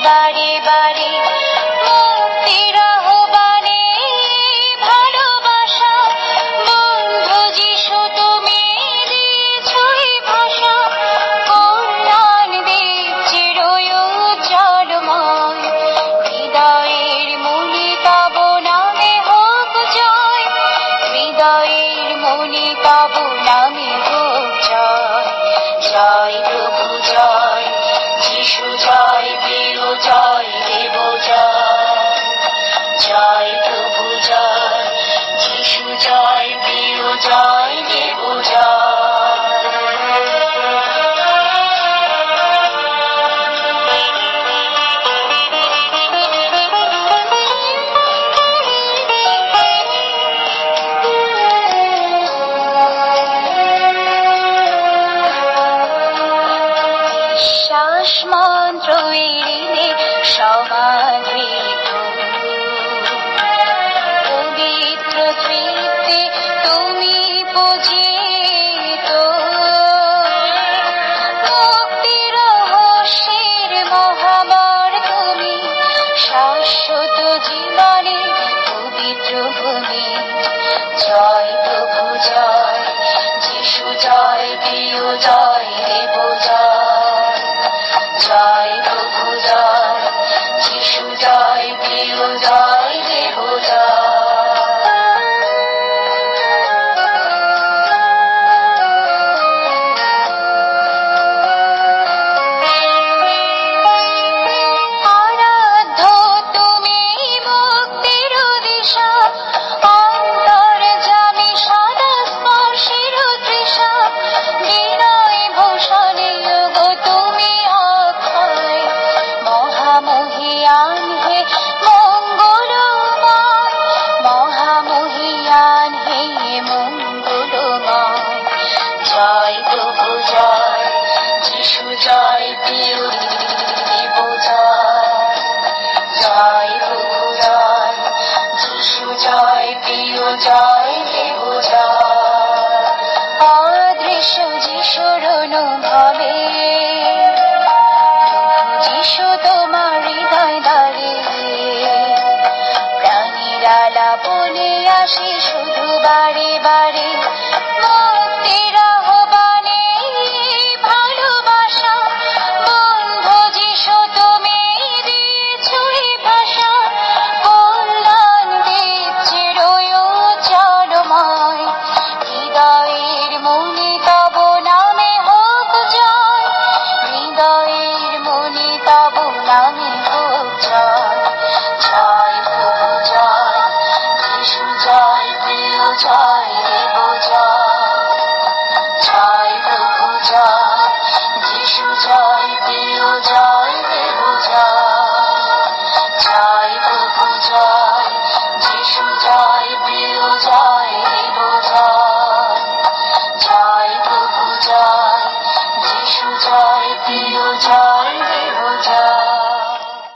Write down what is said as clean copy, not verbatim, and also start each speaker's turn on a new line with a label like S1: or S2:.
S1: বারে বারে মুক্তির আহ্বানে ভালোবাসা বন্ধু যিশু তুমি দিয়েছ এই ভাষা কল্যাণ দ্বীপ চিরই উজ্জ্বলময় হৃদয়ের মনে তব নামে হোক জয় হৃদয়ের মনে তব নামে হোক জয় জয় প্রভু জয় যিশু জয় প্রিয় জয় দেব জয় জয় প্রভু জয় যিশু জয় প্রিয় জয় দেব শ্বাস মন্ত্র এড়িয়ে সমাধিত পবিত্র তৃপ্তি তুমি পূজিত মুক্তির রহস্যের মহাবার তুমি শাশ্বত জীবনে পবিত্র ভূমি জয় প্রভু জয় যিশু জয় প্রিয় জয় দেব জয় জয় প্রভু জয় যিশু জয় প্রিয় জয় দেব আরাধ্য তুমি মুক্তির দিশা অন্তর্যামী সদা স্পর্শের তৃষা বিনয় ভূষণে গো তুমি অক্ষয় মহামহিয়ান হে মঙ্গলময় মহামহিয়ান হে মঙ্গলময় জয় প্রভু জয় যিশু জয় প্রিয় দেব জয় জয় প্রভু জয় যিশু জয় প্রিয় জয় দেব জয় অদৃশ্য যিশুর অনুভবে যিশু তোমার হৃদয় দ্বারে প্রাণীরা লাবণে আসে শুধু বারে বারে মুক্তির